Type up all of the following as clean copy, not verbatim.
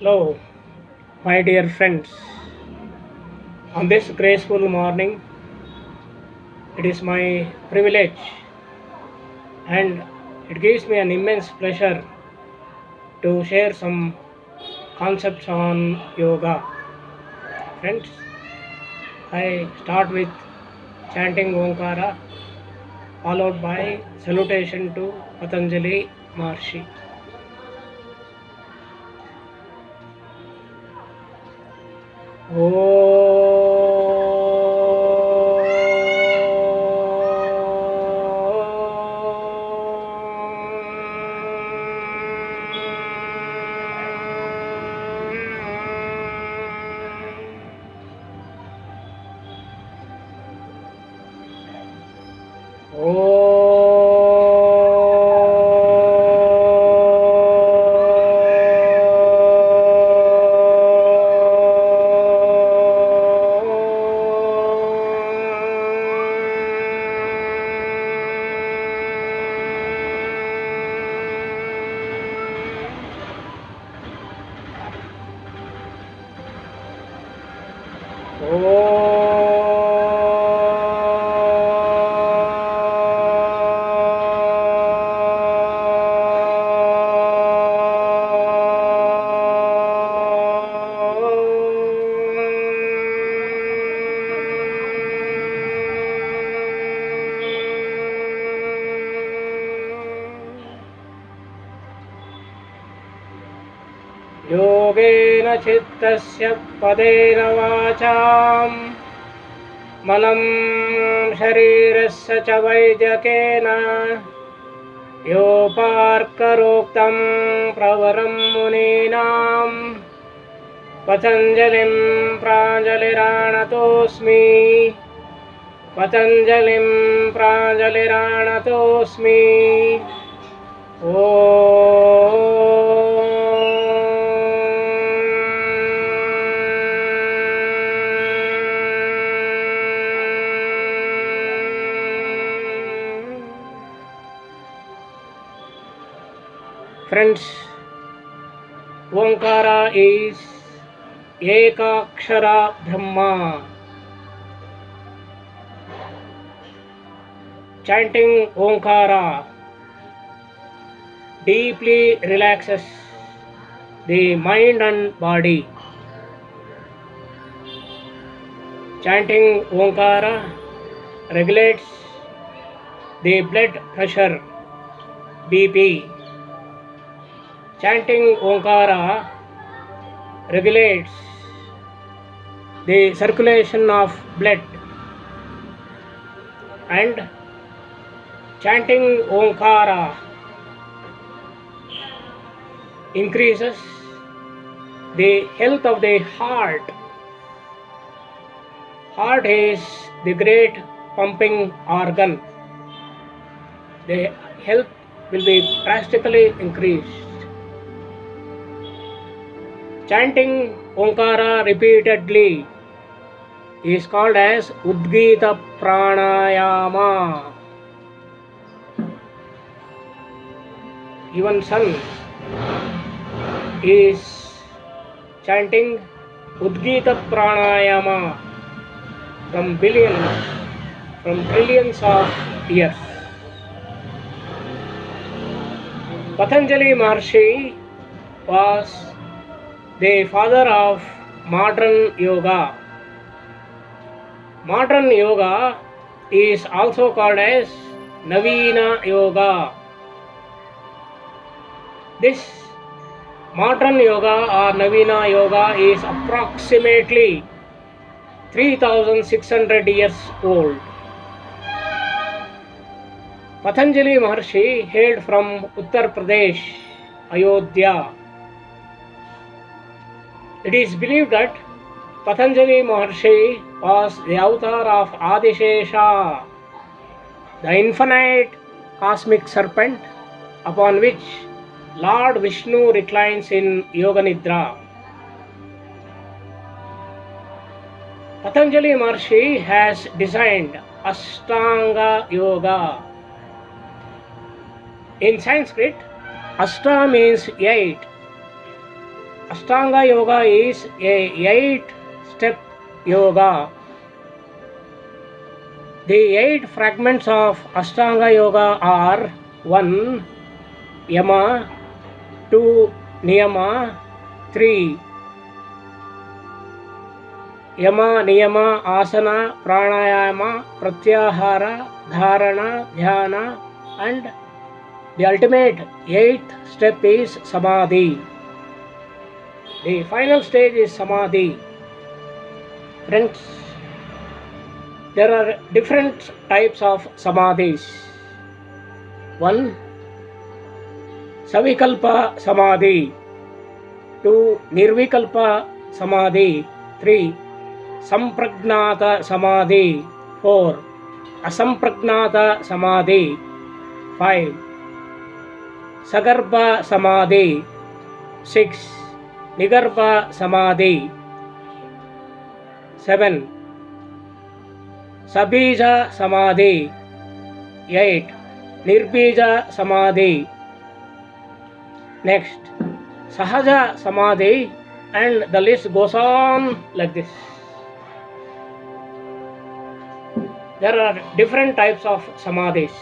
Hello, my dear friends. On this graceful morning, it is my privilege and it gives me an immense pleasure to share some concepts on yoga. Friends, I start with chanting Omkara, followed by salutation to Patanjali Maharshi. योगेन चित्तस्य पदेन वाचां मनं शरीरस्य च वैद्यकेन योपार्करोक्तं प्रवरं मुनीनां पतञ्जलिं प्राञ्जलिराणतोऽस्मि पतञ्जलिं प्राञ्जलिराणतोऽस्मि ॐ Friends, Omkara is Ekakshara Brahma. Chanting Omkara deeply relaxes the mind and body. Chanting Omkara regulates the blood pressure, BP. Chanting Omkara regulates the circulation of blood, and chanting Omkara increases the health of the heart. Heart is the great pumping organ. The health will be drastically increased. Chanting Omkara repeatedly is called as Udgita Pranayama. Even sun is chanting Udgita Pranayama from trillions of years. Patanjali Maharshi was the father of modern yoga. Modern yoga is also called as Navina Yoga. This modern yoga or Navina Yoga is approximately 3600 years old. Patanjali Maharshi hailed from Uttar Pradesh, Ayodhya. It is believed that Patanjali Maharshi was the avatar of Adishesha, the infinite cosmic serpent upon which Lord Vishnu reclines in Yoga Nidra. Patanjali Maharshi has designed Ashtanga Yoga. In Sanskrit, Ashta means 8 Ashtanga yoga is a 8-step yoga. The 8 fragments of Ashtanga yoga are 1. Yama, 2. Niyama, 3. Yama, Niyama, Asana, Pranayama, Pratyahara, Dharana, Dhyana, and the ultimate 8th step is Samadhi. The final stage is Samadhi. Friends, there are different types of Samadhis. 1. Savikalpa Samadhi. 2. Nirvikalpa Samadhi. 3. Sampragnata Samadhi. 4. Asampragnata Samadhi. 5. Sagarbha Samadhi. 6. Nigarbha Samadhi. 7. Sabija Samadhi. 8. Nirbija Samadhi. Next, Sahaja Samadhi, and the list goes on like this. There are different types of Samadhis.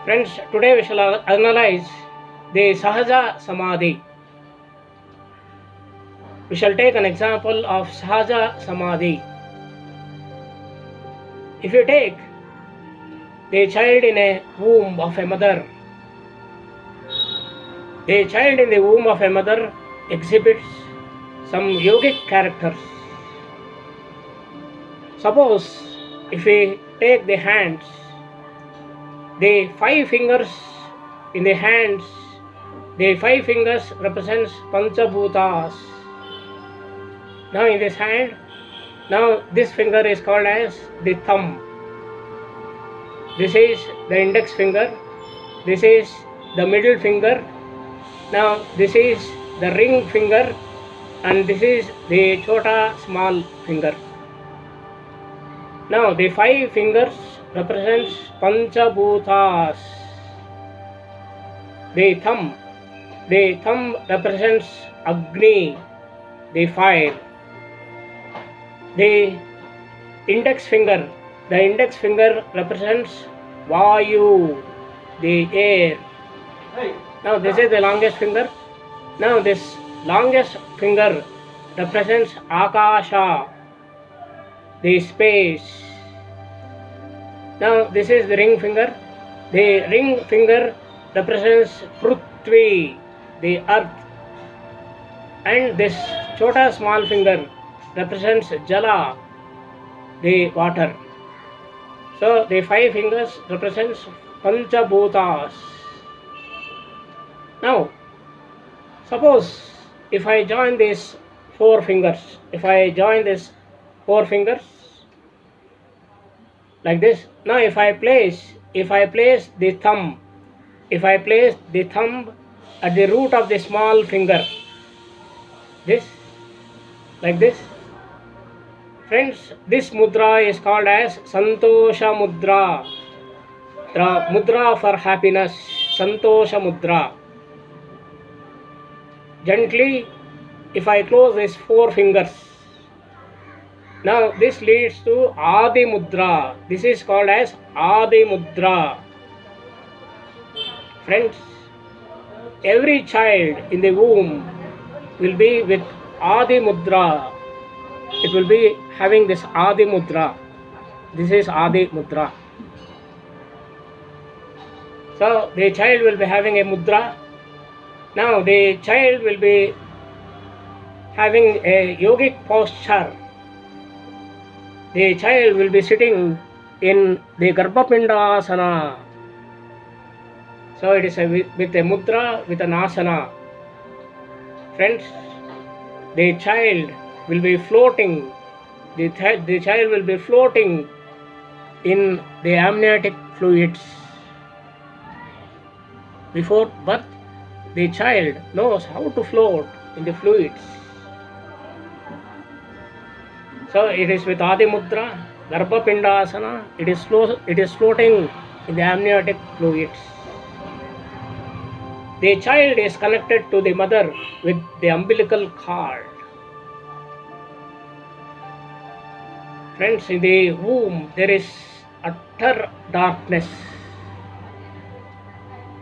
Friends, today we shall analyze the Sahaja Samadhi. We shall take an example of Sahaja Samadhi. If you take the child in a womb of a mother, the child in the womb of a mother exhibits some yogic characters. Suppose if we take the hands, the 5 fingers in the hands, the 5 fingers represents Panchabhutas. Now in this hand, now this finger is called as the thumb. This is the index finger. This is the middle finger. Now this is the ring finger, and this is the chota small finger. Now the 5 fingers represents Panchabhutas. The thumb represents Agni, the fire. The index finger represents Vayu, the air. Now this is the longest finger. Now this longest finger represents Akasha, the space. Now this is the ring finger. The ring finger represents Prithvi, the earth. And this chota small finger represents Jala, the water. So the 5 fingers represents Panchabhutas. Now, suppose if I join these 4 fingers, like this. Now if I place the thumb, at the root of the small finger, this, like this. Friends, this mudra is called as Santosha Mudra, the mudra for happiness, Santosha Mudra. Gently, if I close these 4 fingers, now this leads to Adi Mudra. This is called as Adi Mudra. Friends, every child in the womb will be with Adi Mudra. It will be having this Adi Mudra. This is Adi Mudra. So the child will be having a mudra. Now the child will be having a yogic posture. The child will be sitting in the Garbhapindasana. So it is with a mudra, with an asana. Friends, the child will be floating. The child will be floating in the amniotic fluids. Before birth, the child knows how to float in the fluids. So it is with Adi Mudra, Garbhapindasana, it is floating in the amniotic fluids. the child is connected to the mother with the umbilical cord. Friends, in the womb there is utter darkness.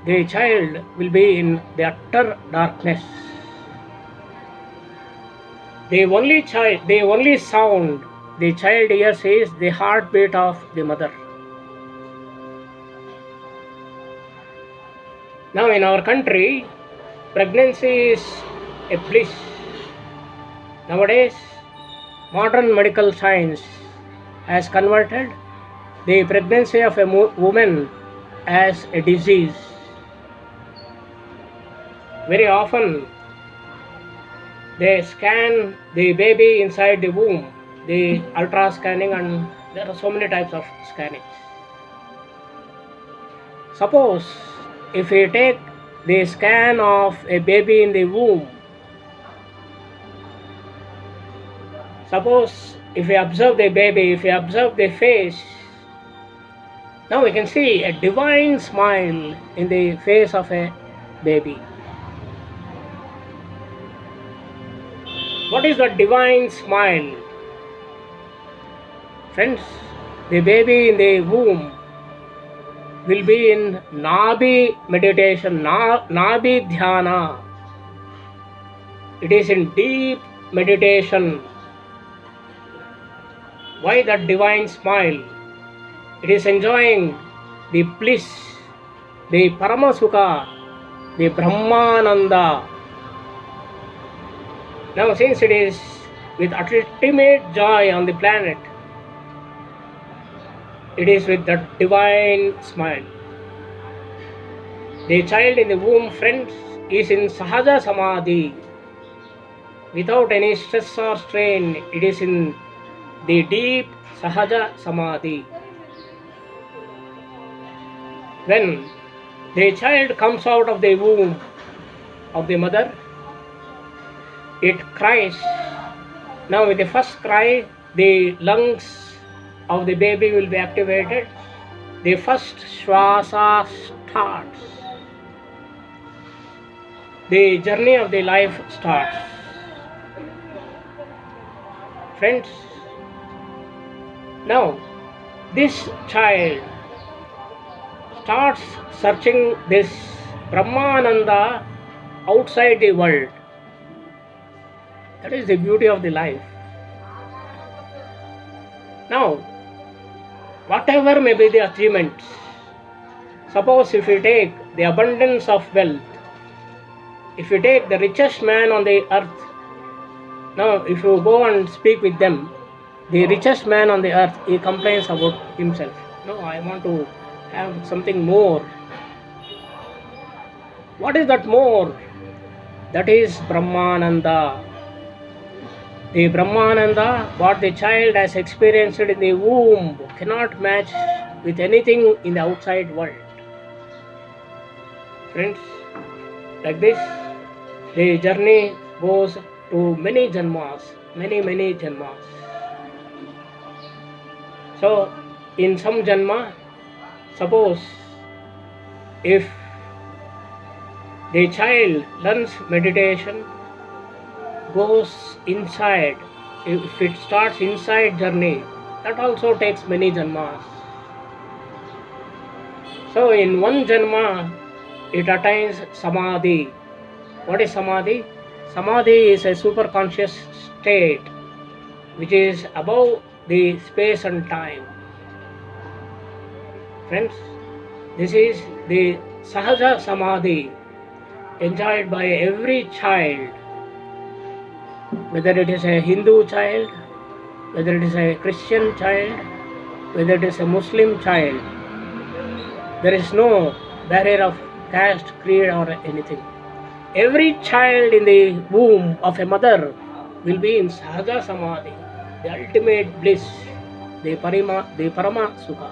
The child will be in the utter darkness. The only sound the child hears is the heartbeat of the mother. Now in our country, pregnancy is a bliss. Nowadays, modern medical science has converted the pregnancy of a woman as a disease. Very often, they scan the baby inside the womb, the ultra scanning, and there are so many types of scanning. Suppose if we take the scan of a baby in the womb, suppose if we observe the baby, if we observe the face, now we can see a divine smile in the face of a baby. What is the divine smile? Friends, the baby in the womb will be in Nabi meditation, Nabi Dhyana. It is in deep meditation. Why that divine smile? It is enjoying the bliss, the Paramasukha, the Brahmananda. Now, since it is with ultimate joy on the planet, it is with that divine smile. The child in the womb, friends, is in Sahaja Samadhi. Without any stress or strain, it is in the deep Sahaja Samadhi. When the child comes out of the womb of the mother, it cries. Now with the first cry, the lungs of the baby will be activated. The first Shwasa starts. The journey of the life starts. Friends, now this child starts searching this Brahmananda outside the world. That is the beauty of the life. Now, whatever may be the achievements, suppose if we take the abundance of wealth, if you take the richest man on the earth, now if you go and speak with them, the richest man on the earth, he complains about himself. No, I want to have something more. What is that more? That is Brahmananda. The Brahmananda, what the child has experienced in the womb, cannot match with anything in the outside world. Friends, like this, the journey goes to many janmas, many janmas. So, in some janma, suppose if the child learns meditation, goes inside, if it starts inside journey, that also takes many janmas. So in one janma, it attains samadhi. What is samadhi? Samadhi is a superconscious state which is above the space and time. Friends, this is the Sahaja Samadhi enjoyed by every child, whether it is a Hindu child, whether it is a Christian child, whether it is a Muslim child. There is no barrier of caste, creed or anything. Every child in the womb of a mother will be in Sahaja Samadhi, the ultimate bliss, the Parama Sukha.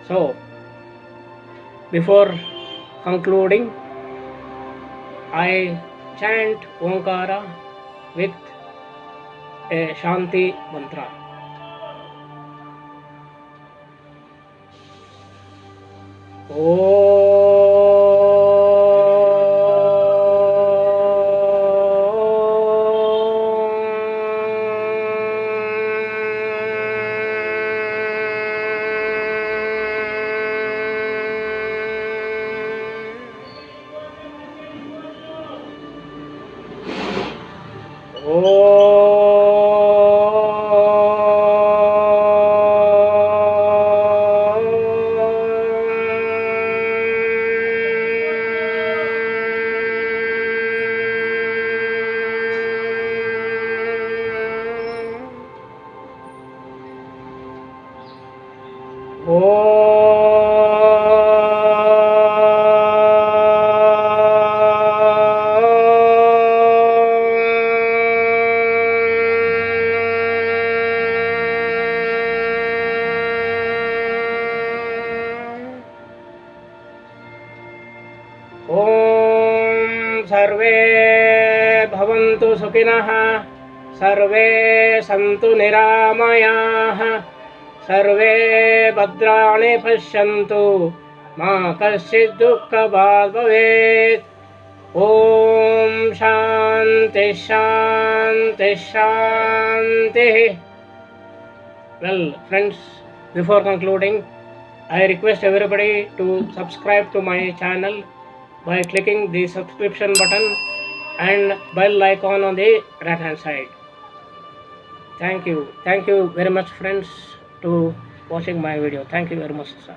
So, before concluding, I chant Omkara with a Shanti mantra. ॐ सर्वे भवन्तु सुखिनः, सर्वे सन्तु निरामयाः, सर्वे भद्राणि पश्यन्तु, मा कश्चित् दुःखभाग् भवेत्। ॐ शान्ति शान्ति शान्तिः. Well, friends, before concluding, I request everybody to subscribe to my channel by clicking the subscription button and bell icon on the right hand side. Thank you very much, friends, to watching my video. Thank you very much, sir.